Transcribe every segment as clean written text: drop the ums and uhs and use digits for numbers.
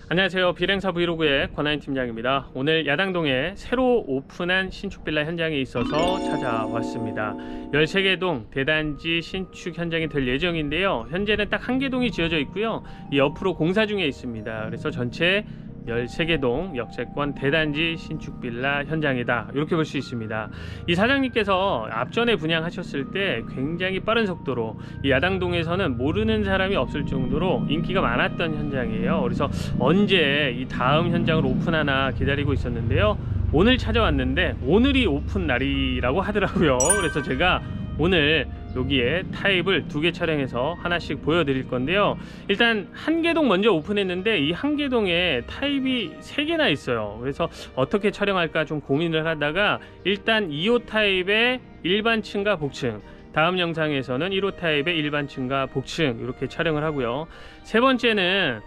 안녕하세요. 비행사 브이로그의 권하인 팀장입니다. 오늘 야당동에 새로 오픈한 신축 빌라 현장에 있어서 찾아왔습니다. 13개 동 대단지 신축 현장이 될 예정인데요. 현재는 딱 1개 동이 지어져 있고요. 이 옆으로 공사 중에 있습니다. 그래서 전체 13개 동 역세권 대단지 신축 빌라 현장이다, 이렇게 볼 수 있습니다. 이 사장님께서 앞전에 분양하셨을 때 굉장히 빠른 속도로 이 야당동에서는 모르는 사람이 없을 정도로 인기가 많았던 현장이에요. 그래서 언제 이 다음 현장을 오픈하나 기다리고 있었는데요. 오늘 찾아왔는데 오늘이 오픈 날이라고 하더라고요. 그래서 제가 오늘 여기에 타입을 2개 촬영해서 하나씩 보여드릴 건데요. 일단 1개동 먼저 오픈했는데 이 1개동에 타입이 3개나 있어요. 그래서 어떻게 촬영할까 좀 고민을 하다가 일단 2호 타입의 일반층과 복층, 다음 영상에서는 1호 타입의 일반층과 복층 이렇게 촬영을 하고요. 세 번째는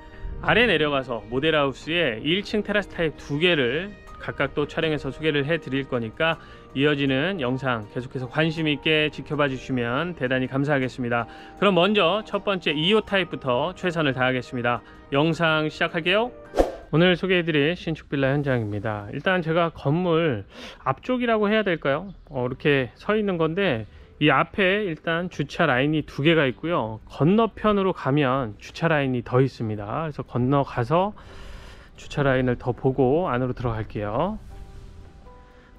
아래 내려가서 모델하우스에 1층 테라스 타입 2개를 각각 또 촬영해서 소개를 해 드릴 거니까 이어지는 영상 계속해서 관심 있게 지켜봐 주시면 대단히 감사하겠습니다. 그럼 먼저 첫 번째 2호 타입부터 최선을 다하겠습니다. 영상 시작할게요. 오늘 소개해 드릴 신축 빌라 현장입니다. 일단 제가 건물 앞쪽이라고 해야 될까요? 이렇게 서 있는 건데 이 앞에 일단 주차 라인이 2개가 있고요. 건너편으로 가면 주차 라인이 더 있습니다. 그래서 건너가서 주차 라인을 더 보고 안으로 들어갈게요.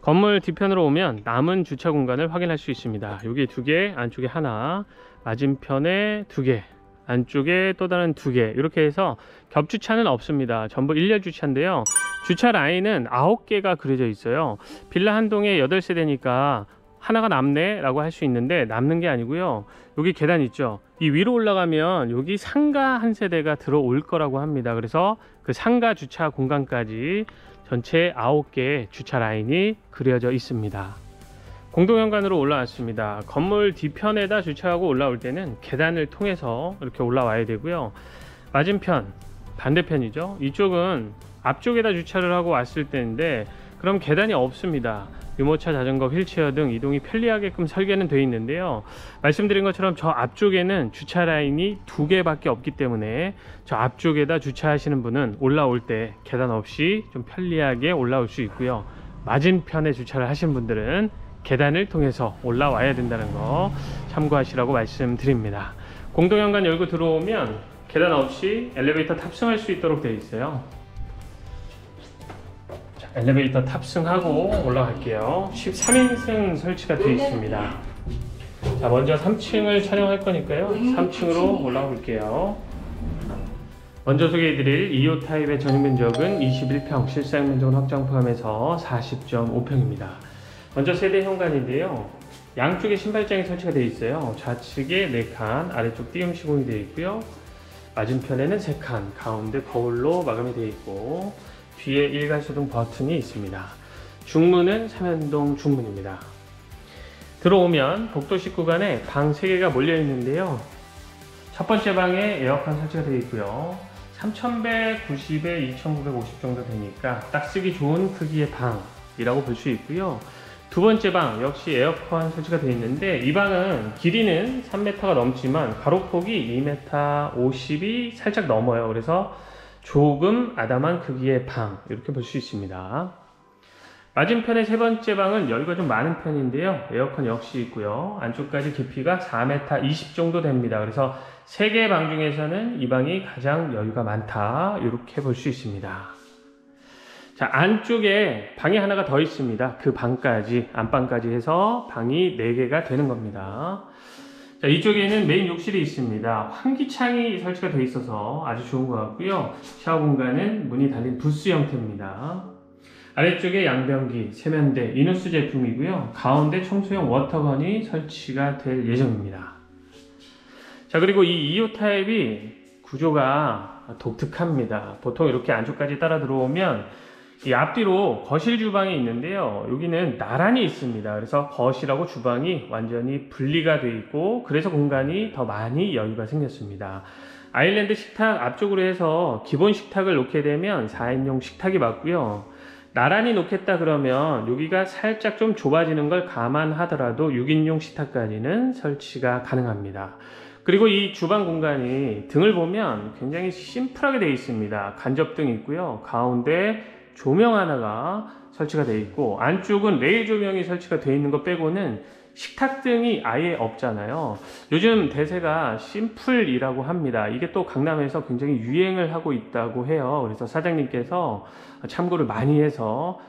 건물 뒤편으로 오면 남은 주차 공간을 확인할 수 있습니다. 여기 2개, 안쪽에 하나, 맞은편에 2개, 안쪽에 또 다른 2개, 이렇게 해서 겹주차는 없습니다. 전부 일렬 주차인데요. 주차 라인은 9개가 그려져 있어요. 빌라 한 동에 8세대니까 하나가 남네 라고 할 수 있는데 남는 게 아니고요. 여기 계단 있죠. 이 위로 올라가면 여기 상가 한 세대가 들어올 거라고 합니다. 그래서 그 상가 주차 공간까지 전체 9개 주차 라인이 그려져 있습니다. 공동현관으로 올라왔습니다. 건물 뒤편에다 주차하고 올라올 때는 계단을 통해서 이렇게 올라와야 되고요. 맞은편, 반대편이죠. 이쪽은 앞쪽에다 주차를 하고 왔을 때인데 그럼 계단이 없습니다. 유모차, 자전거, 휠체어 등 이동이 편리하게끔 설계는 되어 있는데요. 말씀드린 것처럼 저 앞쪽에는 주차 라인이 2개밖에 없기 때문에 저 앞쪽에다 주차하시는 분은 올라올 때 계단 없이 좀 편리하게 올라올 수 있고요. 맞은편에 주차를 하시는 분들은 계단을 통해서 올라와야 된다는 거 참고하시라고 말씀드립니다. 공동현관 열고 들어오면 계단 없이 엘리베이터 탑승할 수 있도록 되어 있어요. 엘리베이터 탑승하고 올라갈게요. 13인승 설치가 되어 있습니다. 자, 먼저 3층을 촬영할 거니까요. 3층으로 올라가 볼게요. 먼저 소개해드릴 2호 타입의 전용면적은 21평, 실사용면적은 확장 포함해서 40.5평입니다. 먼저 세대 현관인데요. 양쪽에 신발장이 설치가 되어 있어요. 좌측에 4칸, 아래쪽 띄움 시공이 되어 있고요. 맞은편에는 3칸, 가운데 거울로 마감이 되어 있고 뒤에 일괄소등 버튼이 있습니다. 중문은 삼연동 중문입니다. 들어오면 복도식 구간에 방 3개가 몰려 있는데요. 첫 번째 방에 에어컨 설치가 되어 있고요. 3190에 2950 정도 되니까 딱 쓰기 좋은 크기의 방이라고 볼 수 있고요. 두 번째 방 역시 에어컨 설치가 되어 있는데 이 방은 길이는 3m가 넘지만 가로폭이 2m 50이 살짝 넘어요. 그래서 조금 아담한 크기의 방, 이렇게 볼 수 있습니다. 맞은편의 세 번째 방은 여유가 좀 많은 편인데요. 에어컨 역시 있고요. 안쪽까지 깊이가 4m 20 정도 됩니다. 그래서 3개의 방 중에서는 이 방이 가장 여유가 많다, 이렇게 볼 수 있습니다. 자, 안쪽에 방이 하나가 더 있습니다. 그 방까지, 안방까지 해서 방이 4개가 되는 겁니다. 자, 이쪽에는 메인 욕실이 있습니다. 환기창이 설치가 되어 있어서 아주 좋은 것 같고요. 샤워 공간은 문이 달린 부스 형태입니다. 아래쪽에 양변기, 세면대, 이누스 제품이고요. 가운데 청소용 워터건이 설치가 될 예정입니다. 자, 그리고 이 2호 타입이 구조가 독특합니다. 보통 이렇게 안쪽까지 따라 들어오면 이 앞뒤로 거실 주방이 있는데요. 여기는 나란히 있습니다. 그래서 거실하고 주방이 완전히 분리가 되어 있고 그래서 공간이 더 많이 여유가 생겼습니다. 아일랜드 식탁 앞쪽으로 해서 기본 식탁을 놓게 되면 4인용 식탁이 맞고요. 나란히 놓겠다 그러면 여기가 살짝 좀 좁아지는 걸 감안하더라도 6인용 식탁까지는 설치가 가능합니다. 그리고 이 주방 공간이 등을 보면 굉장히 심플하게 되어 있습니다. 간접등이 있고요. 가운데 조명 하나가 설치가 되어 있고, 안쪽은 레일 조명이 설치가 되어 있는 것 빼고는 식탁등이 아예 없잖아요. 요즘 대세가 심플이라고 합니다. 이게 또 강남에서 굉장히 유행을 하고 있다고 해요. 그래서 사장님께서 참고를 많이 해서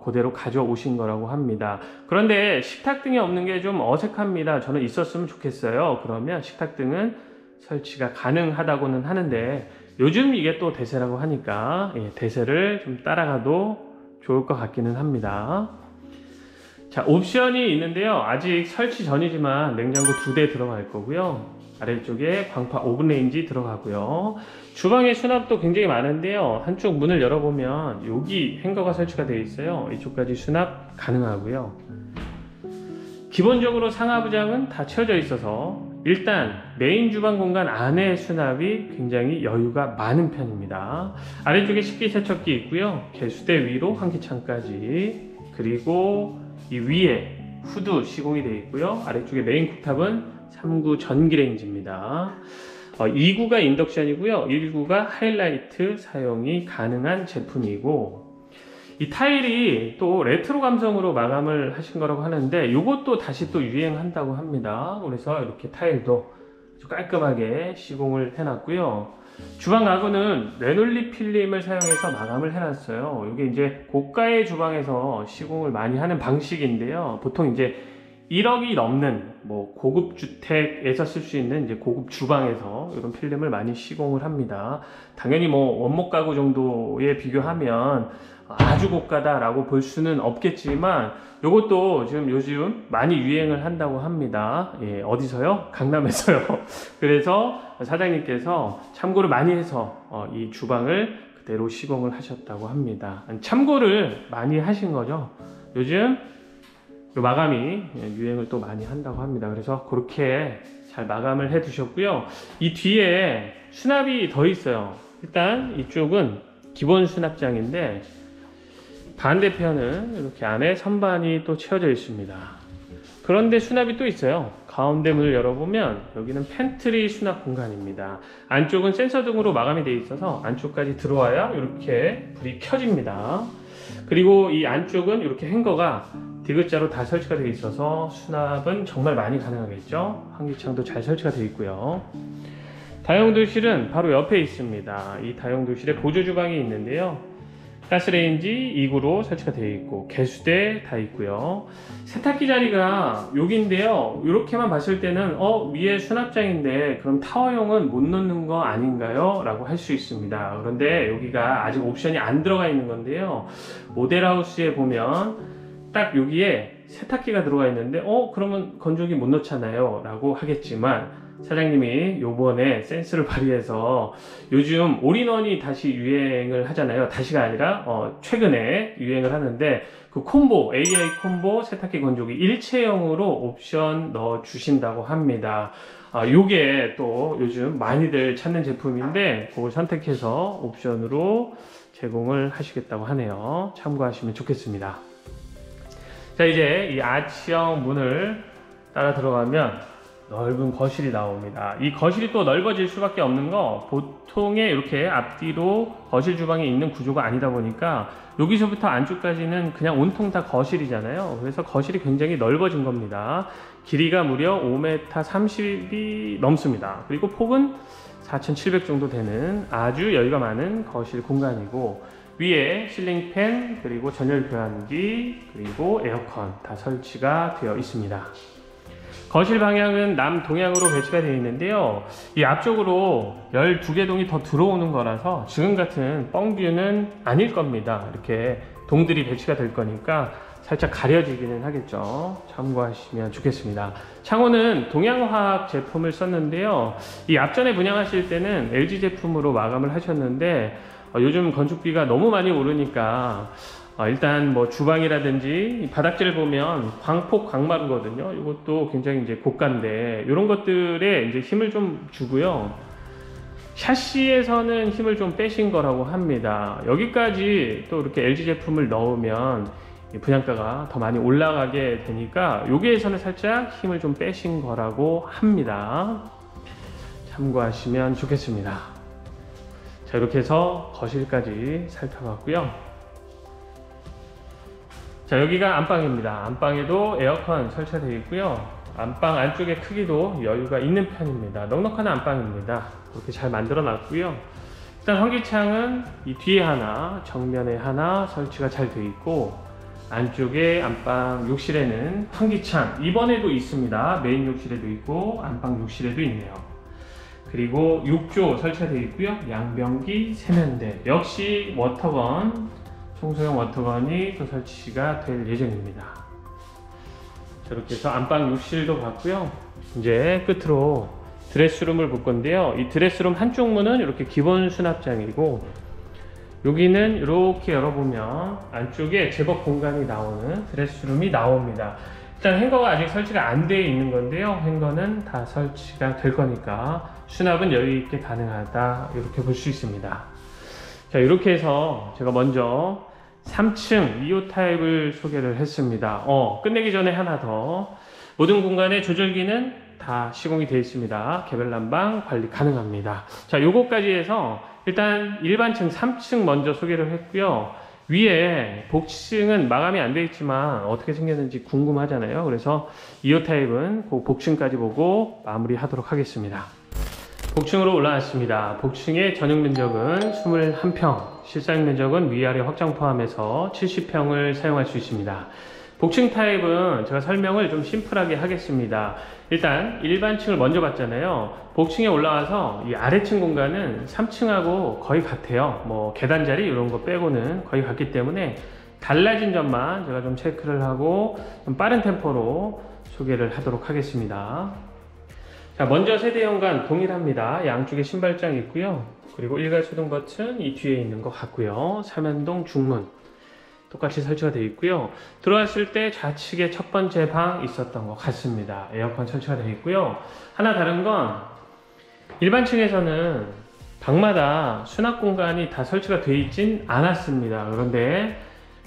그대로 가져오신 거라고 합니다. 그런데 식탁등이 없는 게 좀 어색합니다. 저는 있었으면 좋겠어요. 그러면 식탁등은 설치가 가능하다고는 하는데, 요즘 이게 또 대세라고 하니까 대세를 좀 따라가도 좋을 것 같기는 합니다. 자, 옵션이 있는데요. 아직 설치 전이지만 냉장고 2대 들어갈 거고요. 아래쪽에 광파 오븐 레인지 들어가고요. 주방에 수납도 굉장히 많은데요. 한쪽 문을 열어보면 여기 행거가 설치가 되어 있어요. 이쪽까지 수납 가능하고요. 기본적으로 상하부장은 다 채워져 있어서 일단 메인 주방 공간 안에 수납이 굉장히 여유가 많은 편입니다. 아래쪽에 식기세척기 있고요. 개수대 위로 환기창까지, 그리고 이 위에 후드 시공이 되어 있고요. 아래쪽에 메인 쿡탑은 3구 전기레인지입니다. 2구가 인덕션이고요. 1구가 하이라이트 사용이 가능한 제품이고, 이 타일이 또 레트로 감성으로 마감을 하신 거라고 하는데 이것도 다시 또 유행한다고 합니다. 그래서 이렇게 타일도 아주 깔끔하게 시공을 해놨고요. 주방 가구는 레놀리 필름을 사용해서 마감을 해놨어요. 이게 이제 고가의 주방에서 시공을 많이 하는 방식인데요. 보통 이제 1억이 넘는 뭐 고급 주택에서 쓸 수 있는 이제 고급 주방에서 이런 필름을 많이 시공을 합니다. 당연히 뭐 원목 가구 정도에 비교하면 아주 고가다라고 볼 수는 없겠지만 이것도 지금 요즘 많이 유행을 한다고 합니다. 어디서요? 강남에서요. 그래서 사장님께서 참고를 많이 해서 이 주방을 그대로 시공을 하셨다고 합니다. 참고를 많이 하신 거죠. 요즘 마감이 유행을 또 많이 한다고 합니다. 그래서 그렇게 잘 마감을 해 두셨고요. 이 뒤에 수납이 더 있어요. 일단 이쪽은 기본 수납장인데 반대편은 이렇게 안에 선반이 또 채워져 있습니다. 그런데 수납이 또 있어요. 가운데 문을 열어보면 여기는 팬트리 수납 공간입니다. 안쪽은 센서 등으로 마감이 되어 있어서 안쪽까지 들어와야 이렇게 불이 켜집니다. 그리고 이 안쪽은 이렇게 행거가 디귿자로 다 설치가 되어 있어서 수납은 정말 많이 가능하겠죠. 환기창도 잘 설치가 되어 있고요. 다용도실은 바로 옆에 있습니다. 이 다용도실에 보조 주방이 있는데요. 가스레인지 2구로 설치가 되어 있고 개수대 다 있고요. 세탁기 자리가 여기인데요. 이렇게만 봤을 때는 위에 수납장인데 그럼 타워용은 못 넣는 거 아닌가요? 라고 할 수 있습니다. 그런데 여기가 아직 옵션이 안 들어가 있는 건데요. 모델하우스에 보면 딱 여기에 세탁기가 들어가 있는데 그러면 건조기 못 넣잖아요 라고 하겠지만, 사장님이 요번에 센스를 발휘해서 요즘 올인원이 다시 유행을 하잖아요. 다시가 아니라 최근에 유행을 하는데 그 콤보, AI 콤보 세탁기 건조기 일체형으로 옵션 넣어 주신다고 합니다. 요게 또 요즘 많이들 찾는 제품인데 그걸 선택해서 옵션으로 제공을 하시겠다고 하네요. 참고하시면 좋겠습니다. 자, 이제 이 아치형 문을 따라 들어가면 넓은 거실이 나옵니다. 이 거실이 또 넓어질 수밖에 없는 거, 보통의 이렇게 앞뒤로 거실 주방이 있는 구조가 아니다 보니까 여기서부터 안쪽까지는 그냥 온통 다 거실이잖아요. 그래서 거실이 굉장히 넓어진 겁니다. 길이가 무려 5m 30이 넘습니다. 그리고 폭은 4,700 정도 되는 아주 여유가 많은 거실 공간이고, 위에 실링팬, 그리고 전열 교환기, 그리고 에어컨 다 설치가 되어 있습니다. 거실 방향은 남동향으로 배치가 되어 있는데요. 이 앞쪽으로 12개 동이 더 들어오는 거라서 지금 같은 뻥뷰는 아닐 겁니다. 이렇게 동들이 배치가 될 거니까 살짝 가려지기는 하겠죠. 참고하시면 좋겠습니다. 창호는 동양화학 제품을 썼는데요. 이 앞전에 분양하실 때는 LG 제품으로 마감을 하셨는데 요즘 건축비가 너무 많이 오르니까 일단 뭐 주방이라든지 바닥재를 보면 광폭 광마루거든요. 이것도 굉장히 이제 고가인데 이런 것들에 이제 힘을 좀 주고요. 샤시에서는 힘을 좀 빼신 거라고 합니다. 여기까지 또 이렇게 LG 제품을 넣으면 분양가가 더 많이 올라가게 되니까 여기에서는 살짝 힘을 좀 빼신 거라고 합니다. 참고하시면 좋겠습니다. 자, 이렇게 해서 거실까지 살펴봤고요. 자, 여기가 안방입니다. 안방에도 에어컨 설치가 되어 있고요. 안방 안쪽의 크기도 여유가 있는 편입니다. 넉넉한 안방입니다. 이렇게 잘 만들어 놨고요. 일단 환기창은 이 뒤에 하나, 정면에 하나 설치가 잘 되어 있고, 안쪽에 안방 욕실에는 환기창 이번에도 있습니다. 메인 욕실에도 있고 안방 욕실에도 있네요. 그리고 욕조 설치가 되어 있고요. 양변기, 세면대, 역시 워터건, 청소용 워터건이 또 설치가 될 예정입니다. 이렇게 해서 안방 욕실도 봤고요. 이제 끝으로 드레스룸을 볼 건데요. 이 드레스룸 한쪽 문은 이렇게 기본 수납장이고, 여기는 이렇게 열어보면 안쪽에 제법 공간이 나오는 드레스룸이 나옵니다. 일단 행거가 아직 설치가 안 되어 있는 건데요. 행거는 다 설치가 될 거니까 수납은 여유 있게 가능하다, 이렇게 볼 수 있습니다. 자, 이렇게 해서 제가 먼저 3층 2호 타입을 소개를 했습니다. 끝내기 전에 하나 더, 모든 공간의 조절기는 다 시공이 되어 있습니다. 개별 난방 관리 가능합니다. 자, 요거까지 해서 일단 일반층 3층 먼저 소개를 했고요. 위에 복층은 마감이 안 되어 있지만 어떻게 생겼는지 궁금하잖아요. 그래서 2호 타입은 그 복층까지 보고 마무리 하도록 하겠습니다. 복층으로 올라왔습니다. 복층의 전용 면적은 21평, 실사용 면적은 위아래 확장 포함해서 70평을 사용할 수 있습니다. 복층 타입은 제가 설명을 좀 심플하게 하겠습니다. 일단 일반층을 먼저 봤잖아요. 복층에 올라와서 이 아래층 공간은 3층하고 거의 같아요. 뭐 계단 자리 이런 거 빼고는 거의 같기 때문에 달라진 점만 제가 좀 체크를 하고 좀 빠른 템포로 소개를 하도록 하겠습니다. 자, 먼저 세대 연관 동일합니다. 양쪽에 신발장이 있고요. 그리고 일괄 소등 버튼 이 뒤에 있는 것 같고요. 삼연동 중문 똑같이 설치가 되어 있고요. 들어왔을 때 좌측에 첫 번째 방 있었던 것 같습니다. 에어컨 설치가 되어 있고요. 하나 다른 건 일반층에서는 방마다 수납 공간이 다 설치가 되어 있진 않았습니다. 그런데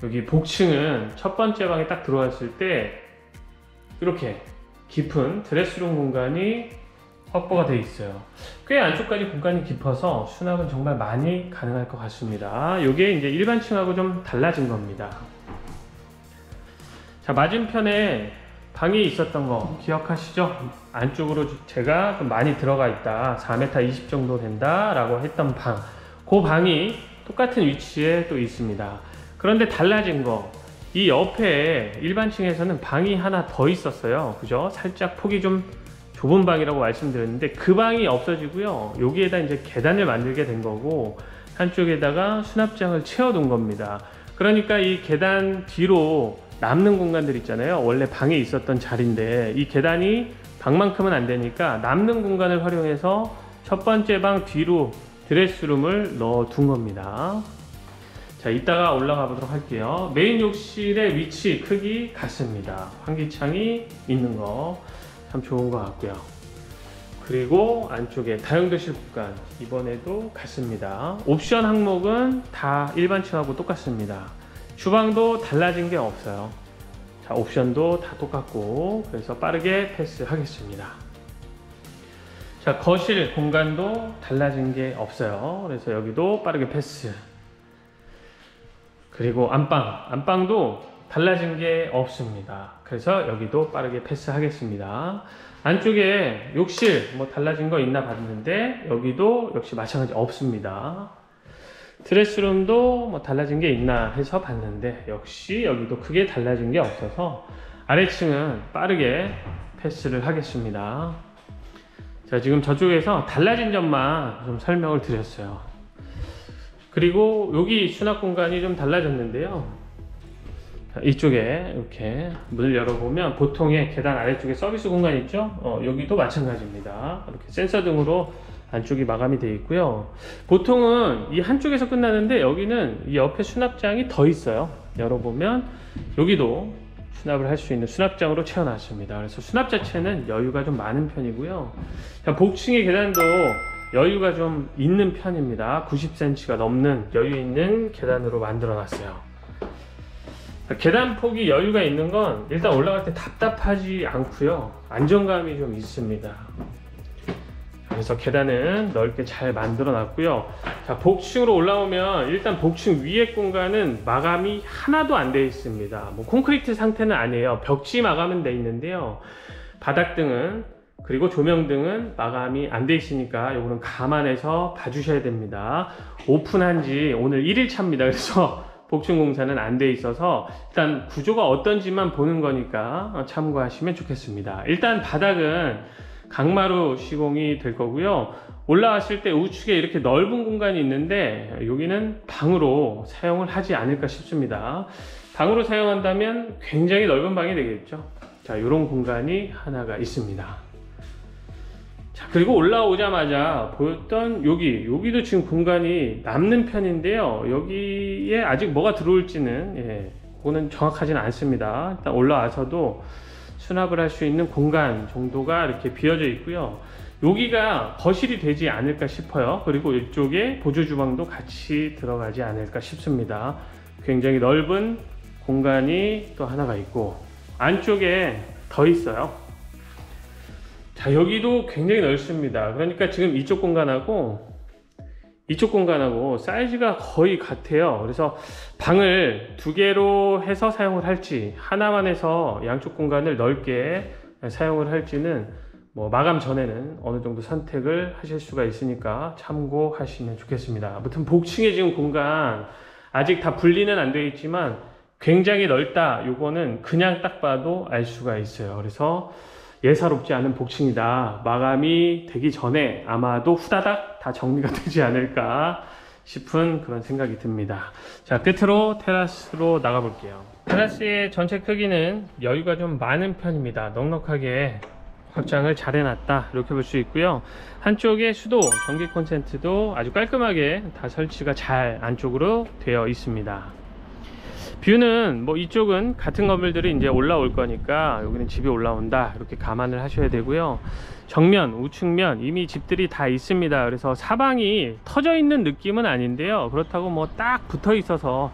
여기 복층은 첫 번째 방에 딱 들어왔을 때 이렇게 깊은 드레스룸 공간이 확보가 되어 있어요. 꽤 안쪽까지 공간이 깊어서 수납은 정말 많이 가능할 것 같습니다. 이게 이제 일반층하고 좀 달라진 겁니다. 자, 맞은편에 방이 있었던 거 기억하시죠? 안쪽으로 제가 좀 많이 들어가 있다, 4m 20 정도 된다 라고 했던 방, 그 방이 똑같은 위치에 또 있습니다. 그런데 달라진 거, 이 옆에 일반층에서는 방이 하나 더 있었어요. 그죠? 살짝 폭이 좀 좁은 방이라고 말씀드렸는데 그 방이 없어지고요. 여기에다 이제 계단을 만들게 된 거고, 한쪽에다가 수납장을 채워둔 겁니다. 그러니까 이 계단 뒤로 남는 공간들 있잖아요. 원래 방에 있었던 자리인데 이 계단이 방만큼은 안 되니까 남는 공간을 활용해서 첫 번째 방 뒤로 드레스룸을 넣어둔 겁니다. 자, 이따가 올라가 보도록 할게요. 메인 욕실의 위치, 크기 같습니다. 환기창이 있는 거 참 좋은 것 같고요. 그리고 안쪽에 다용도실 공간 이번에도 같습니다. 옵션 항목은 다 일반층하고 똑같습니다. 주방도 달라진 게 없어요. 자, 옵션도 다 똑같고, 그래서 빠르게 패스하겠습니다. 자, 거실 공간도 달라진 게 없어요. 그래서 여기도 빠르게 패스. 그리고 안방도 달라진 게 없습니다. 그래서 여기도 빠르게 패스하겠습니다. 안쪽에 욕실 뭐 달라진 거 있나 봤는데 여기도 역시 마찬가지 없습니다. 드레스룸도 뭐 달라진 게 있나 해서 봤는데 역시 여기도 크게 달라진 게 없어서 아래층은 빠르게 패스를 하겠습니다. 자, 지금 저쪽에서 달라진 점만 좀 설명을 드렸어요. 그리고 여기 수납 공간이 좀 달라졌는데요. 이쪽에 이렇게 문을 열어보면 보통의 계단 아래쪽에 서비스 공간 있죠? 여기도 마찬가지입니다. 이렇게 센서 등으로 안쪽이 마감이 되어 있고요. 보통은 이 한쪽에서 끝나는데 여기는 이 옆에 수납장이 더 있어요. 열어보면 여기도 수납을 할 수 있는 수납장으로 채워놨습니다. 그래서 수납 자체는 여유가 좀 많은 편이고요. 자, 복층의 계단도 여유가 좀 있는 편입니다. 90cm가 넘는 여유 있는 계단으로 만들어 놨어요. 계단 폭이 여유가 있는 건 일단 올라갈 때 답답하지 않고요. 안정감이 좀 있습니다. 그래서 계단은 넓게 잘 만들어 놨고요. 자, 복층으로 올라오면 일단 복층 위에 공간은 마감이 하나도 안 되어 있습니다. 뭐 콘크리트 상태는 아니에요. 벽지 마감은 돼 있는데요. 바닥등은 그리고 조명등은 마감이 안 돼 있으니까 요거는 감안해서 봐주셔야 됩니다. 오픈한 지 오늘 1일 차입니다. 그래서 복층 공사는 안 돼 있어서 일단 구조가 어떤지만 보는 거니까 참고하시면 좋겠습니다. 일단 바닥은 강마루 시공이 될 거고요. 올라왔을 때 우측에 이렇게 넓은 공간이 있는데 여기는 방으로 사용을 하지 않을까 싶습니다. 방으로 사용한다면 굉장히 넓은 방이 되겠죠. 자, 이런 공간이 하나가 있습니다. 자, 그리고 올라오자마자 보였던 여기도 지금 공간이 남는 편인데요. 여기에 아직 뭐가 들어올지는 그거는 정확하지는 않습니다. 일단 올라와서도 수납을 할 수 있는 공간 정도가 이렇게 비어져 있고요. 여기가 거실이 되지 않을까 싶어요. 그리고 이쪽에 보조 주방도 같이 들어가지 않을까 싶습니다. 굉장히 넓은 공간이 또 하나가 있고 안쪽에 더 있어요. 자, 여기도 굉장히 넓습니다. 그러니까 지금 이쪽 공간하고 사이즈가 거의 같아요. 그래서 방을 두 개로 해서 사용을 할지 하나만 해서 양쪽 공간을 넓게 사용을 할지는 뭐 마감 전에는 어느 정도 선택을 하실 수가 있으니까 참고하시면 좋겠습니다. 아무튼 복층에 지금 공간 아직 다 분리는 안 되어 있지만 굉장히 넓다. 요거는 그냥 딱 봐도 알 수가 있어요. 그래서 예사롭지 않은 복층이다. 마감이 되기 전에 아마도 후다닥 다 정리가 되지 않을까 싶은 그런 생각이 듭니다. 자, 끝으로 테라스로 나가 볼게요. 테라스의 전체 크기는 여유가 좀 많은 편입니다. 넉넉하게 확장을 잘 해놨다 이렇게 볼 수 있고요. 한쪽에 수도, 전기 콘센트도 아주 깔끔하게 다 설치가 잘 안쪽으로 되어 있습니다. 뷰는 뭐 이쪽은 같은 건물들이 이제 올라올 거니까 여기는 집이 올라온다 이렇게 감안을 하셔야 되고요. 정면, 우측면 이미 집들이 다 있습니다. 그래서 사방이 터져 있는 느낌은 아닌데요. 그렇다고 뭐 딱 붙어 있어서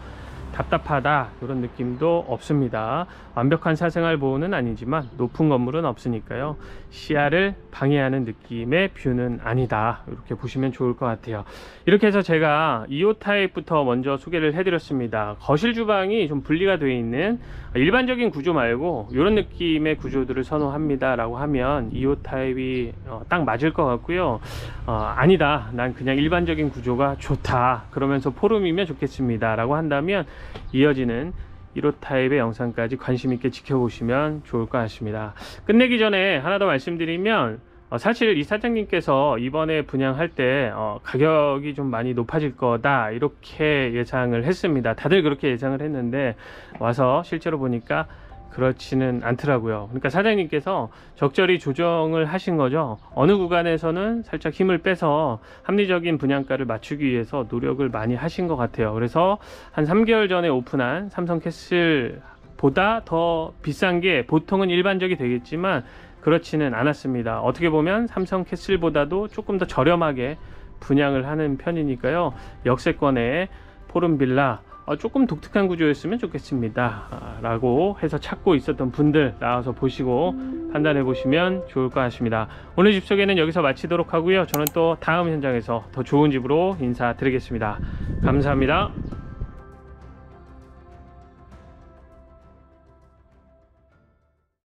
답답하다 이런 느낌도 없습니다. 완벽한 사생활 보호는 아니지만 높은 건물은 없으니까요. 시야를 방해하는 느낌의 뷰는 아니다 이렇게 보시면 좋을 것 같아요. 이렇게 해서 제가 2호 타입부터 먼저 소개를 해드렸습니다. 거실 주방이 좀 분리가 되어 있는 일반적인 구조 말고 이런 느낌의 구조들을 선호합니다 라고 하면 2호 타입이 딱 맞을 것 같고요. 아니다, 난 그냥 일반적인 구조가 좋다 그러면서 포룸이면 좋겠습니다 라고 한다면 이어지는 1호 타입의 영상까지 관심 있게 지켜보시면 좋을 것 같습니다. 끝내기 전에 하나 더 말씀드리면 사실 이 사장님께서 이번에 분양할 때 가격이 좀 많이 높아질 거다 이렇게 예상을 했습니다. 다들 그렇게 예상을 했는데 와서 실제로 보니까 그렇지는 않더라고요. 그러니까 사장님께서 적절히 조정을 하신 거죠. 어느 구간에서는 살짝 힘을 빼서 합리적인 분양가를 맞추기 위해서 노력을 많이 하신 것 같아요. 그래서 한 3개월 전에 오픈한 삼성 캐슬보다 더 비싼 게 보통은 일반적이 되겠지만 그렇지는 않았습니다. 어떻게 보면 삼성 캐슬보다도 조금 더 저렴하게 분양을 하는 편이니까요. 역세권의 포름 빌라 조금 독특한 구조였으면 좋겠습니다 라고 해서 찾고 있었던 분들 나와서 보시고 판단해 보시면 좋을 것 같습니다. 오늘 집 소개는 여기서 마치도록 하고요. 저는 또 다음 현장에서 더 좋은 집으로 인사드리겠습니다. 감사합니다.